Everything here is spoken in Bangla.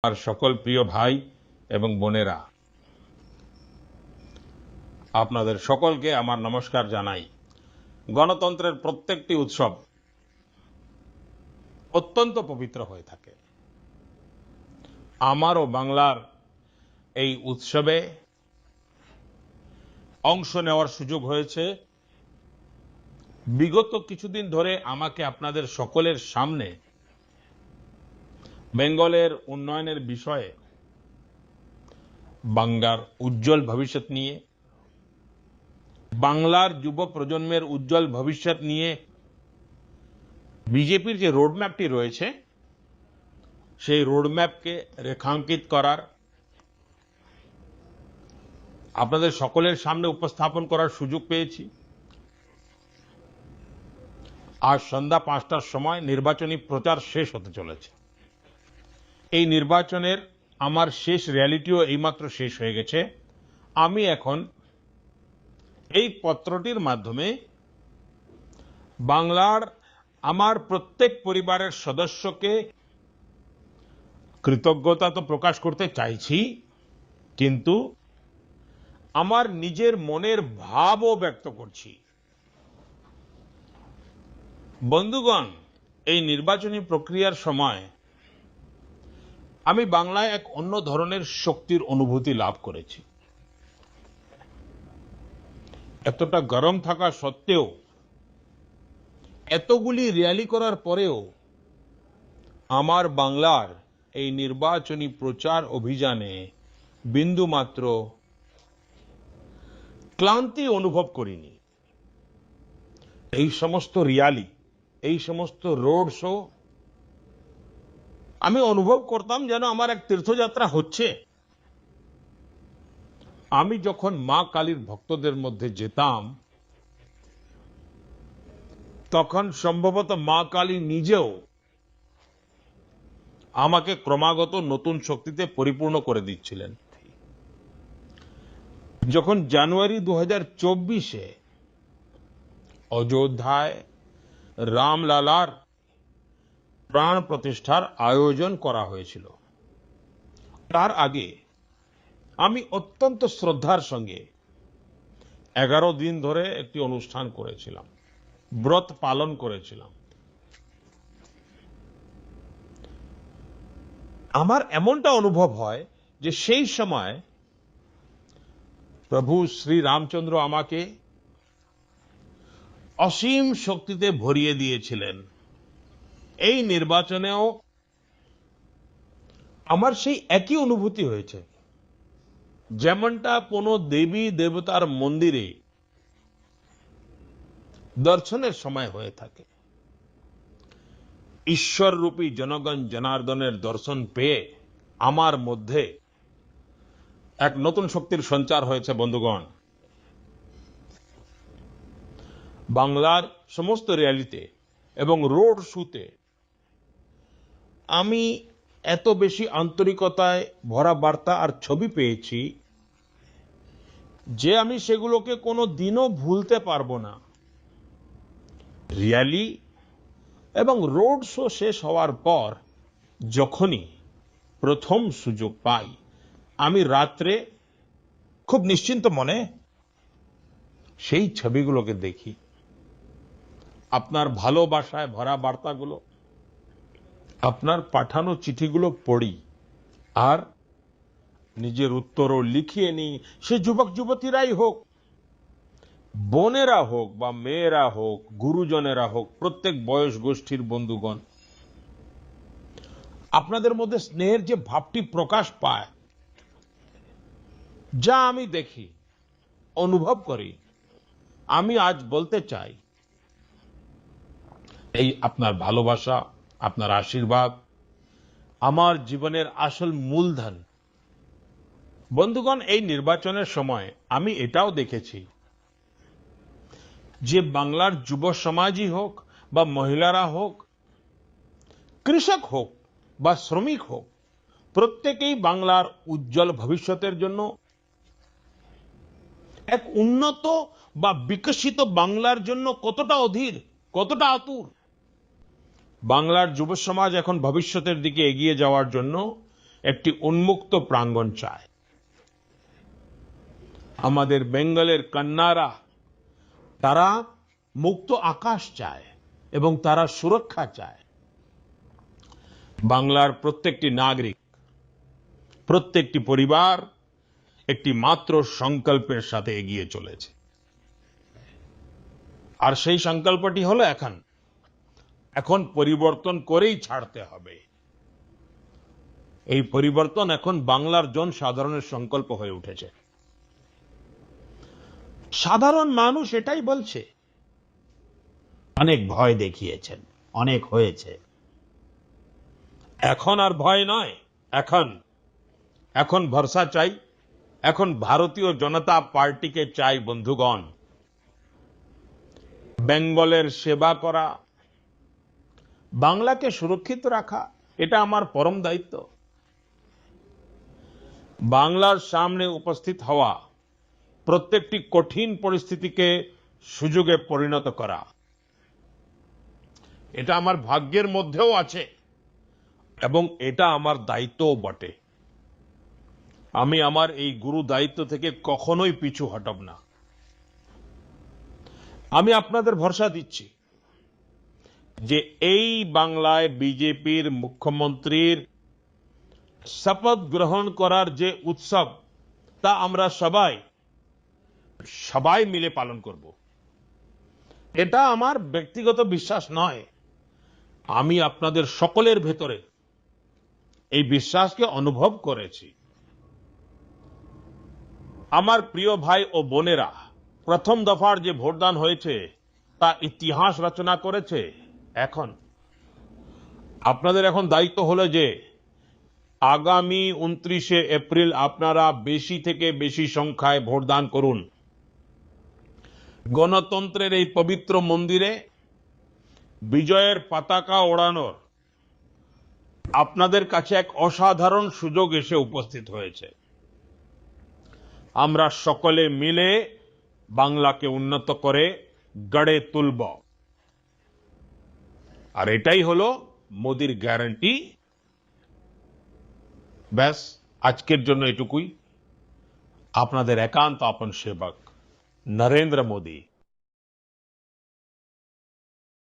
আর সকল প্রিয় ভাই এবং বোনেরা, আপনাদের সকলকে আমার নমস্কার জানাই। গণতন্ত্রের প্রত্যেকটি উৎসব অত্যন্ত পবিত্র হয়ে থাকে। আমারও বাংলার এই উৎসবে অংশ নেওয়ার সুযোগ হয়েছে। বিগত কিছুদিন ধরে আমাকে আপনাদের সকলের সামনে বেঙ্গলের উন্নয়নের বিষয়ে, বাংলার উজ্জ্বল ভবিষ্যৎ নিয়ে, বাংলার যুব প্রজন্মের উজ্জ্বল ভবিষ্যৎ নিয়ে বিজেপির যে রোডম্যাপটি রয়েছে সেই রোডম্যাপকে রেখাঙ্কিত করার, আপনাদের সকলের সামনে উপস্থাপন করার সুযোগ পেয়েছি। আজ সন্ধ্যা 5টার সময় নির্বাচনী প্রচার শেষ হতে চলেছে। এই নির্বাচনের আমার শেষ র্যালিটিও এইমাত্র শেষ হয়ে গেছে। আমি এখন এই পত্রটির মাধ্যমে বাংলার আমার প্রত্যেক পরিবারের সদস্যকে কৃতজ্ঞতা তো প্রকাশ করতে চাইছি, কিন্তু আমার নিজের মনের ভাবও ব্যক্ত করছি। বন্ধুগণ, এই নির্বাচনী প্রক্রিয়ার সময় আমি বাংলায় এক অন্য ধরনের শক্তির অনুভূতি লাভ করেছি। এতটা গরম থাকা সত্ত্বেও, এতগুলি র্যালি করার পরেও আমার বাংলার এই নির্বাচনী প্রচার অভিযানে বিন্দুমাত্র ক্লান্তি অনুভব করিনি। এই সমস্ত র্যালি, এই সমস্ত রোড শো আমি অনুভব করতাম যেন আমার এক তীর্থযাত্রা হচ্ছে। আমি যখন মা কালীর ভক্তদের মধ্যে যেতাম, তখন সম্ভবত মা কালী নিজেও আমাকে ক্রমাগত নতুন শক্তিতে পরিপূর্ণ করে দিচ্ছিলেন। যখন জানুয়ারি 2024-এ অযোধ্যায় রামলালার প্রাণ প্রতিষ্ঠার আয়োজন করা হয়েছিল, তার আগে আমি অত্যন্ত শ্রদ্ধার সঙ্গে 11 দিন ধরে একটি অনুষ্ঠান করেছিলাম, ব্রত পালন করেছিলাম। আমার এমনটা অনুভব হয় যে সেই সময় প্রভু শ্রী রামচন্দ্র আমাকে অসীম শক্তিতে ভরিয়ে দিয়েছিলেন। এই নির্বাচনেও আমার সেই একই অনুভূতি হয়েছে, যেমনটা কোনো দেবী দেবতার মন্দিরে দর্শনের সময় হয়ে থাকে। ঈশ্বররূপী জনগণ জনার্দনের দর্শন পেয়ে আমার মধ্যে এক নতুন শক্তির সঞ্চার হয়েছে। বন্ধুগণ, বাংলার সমস্ত র্যালিতে এবং রোড শোতে আমি এত বেশি আন্তরিকতায় ভরা বার্তা আর ছবি পেয়েছি যে আমি সেগুলোকে কোনো দিনও ভুলতে পারবো না। র্যালি এবং রোড শো শেষ হওয়ার পর যখনই প্রথম সুযোগ পাই, আমি রাত্রে খুব নিশ্চিন্ত মনে সেই ছবিগুলোকে দেখি, আপনার ভালোবাসায় ভরা বার্তাগুলো, আপনার পাঠানো চিঠিগুলো পড়ি, আর নিজের উত্তরও লিখিয়ে নিই। সে যুবক যুবতীরাই হোক, বোনেরা হোক বা মেয়েরা হোক, গুরুজনেরা হোক, প্রত্যেক বয়স গোষ্ঠীর বন্ধুগণ, আপনাদের মধ্যে স্নেহের যে ভাবটি প্রকাশ পায়, যা আমি দেখি, অনুভব করি, আমি আজ বলতে চাই, এই আপনার ভালোবাসা, আপনার আশীর্বাদ আমার জীবনের আসল মূলধন। বন্ধুগণ, এই নির্বাচনের সময় আমি এটাও দেখেছি যে বাংলার যুব সমাজই হোক বা মহিলারা হোক, কৃষক হোক বা শ্রমিক হোক, প্রত্যেকেই বাংলার উজ্জ্বল ভবিষ্যতের জন্য, এক উন্নত বা বিকশিত বাংলার জন্য কতটা অধীর, কতটা আতুর। বাংলার যুব সমাজ এখন ভবিষ্যতের দিকে এগিয়ে যাওয়ার জন্য একটি উন্মুক্ত প্রাঙ্গণ চায়। আমাদের বেঙ্গলের কন্যারা তারা মুক্ত আকাশ চায় এবং তারা সুরক্ষা চায়। বাংলার প্রত্যেকটি নাগরিক, প্রত্যেকটি পরিবার একটি মাত্র সংকল্পের সাথে এগিয়ে চলেছে। আর সেই সংকল্পটি হলো এখন পরিবর্তন করেই ছাড়তে হবে। এই পরিবর্তন এখন বাংলার জনসাধারণের সংকল্প হয়ে উঠেছে। সাধারণ মানুষ এটাই বলছে। অনেক ভয় দেখিয়েছেন, অনেক হয়েছে। এখন আর ভয় নয়, এখন ভরসা চাই। এখন ভারতীয় জনতা পার্টিকে চাই বন্ধুগণ। বেঙ্গলের সেবা করা, বাংলাকে সুরক্ষিত রাখা, এটা আমার পরম দায়িত্ব। বাংলার সামনে উপস্থিত হওয়া প্রত্যেকটি কঠিন পরিস্থিতিকে সুযোগে পরিণত করা, এটা আমার ভাগ্যের মধ্যেও আছে এবং এটা আমার দায়িত্বও বটে। আমি আমার এই গুরু দায়িত্ব থেকে কখনোই পিছু হটব না। আমি আপনাদের ভরসা দিচ্ছি যে এই বাংলায় বিজেপির মুখ্যমন্ত্রীর শপথ গ্রহণ করার যে উৎসব, তা আমরা সবাই মিলে পালন করব। এটা আমার ব্যক্তিগত বিশ্বাস নয়, আমি আপনাদের সকলের ভেতরে এই বিশ্বাসকে অনুভব করেছি। আমার প্রিয় ভাই ও বোনেরা, প্রথম দফার যে ভোটদান হয়েছে তা ইতিহাস রচনা করেছে। এখন আপনাদের দায়িত্ব হলো যে আগামী 29শে এপ্রিল আপনারা বেশি থেকে বেশি সংখ্যায় ভোটদান করুন। গণতন্ত্রের এই পবিত্র মন্দিরে বিজয়ের পতাকা ওড়ানোর আপনাদের কাছে এক অসাধারণ সুযোগ এসে উপস্থিত হয়েছে। আমরা সকলে মিলে বাংলাকে উন্নত করে গড়ে তুলব। আর এটাই হলো মোদির গ্যারান্টি। ব্যাস, আজকের জন্য এটুকুই। আপনাদের একান্ত আপন সেবক নরেন্দ্র মোদি।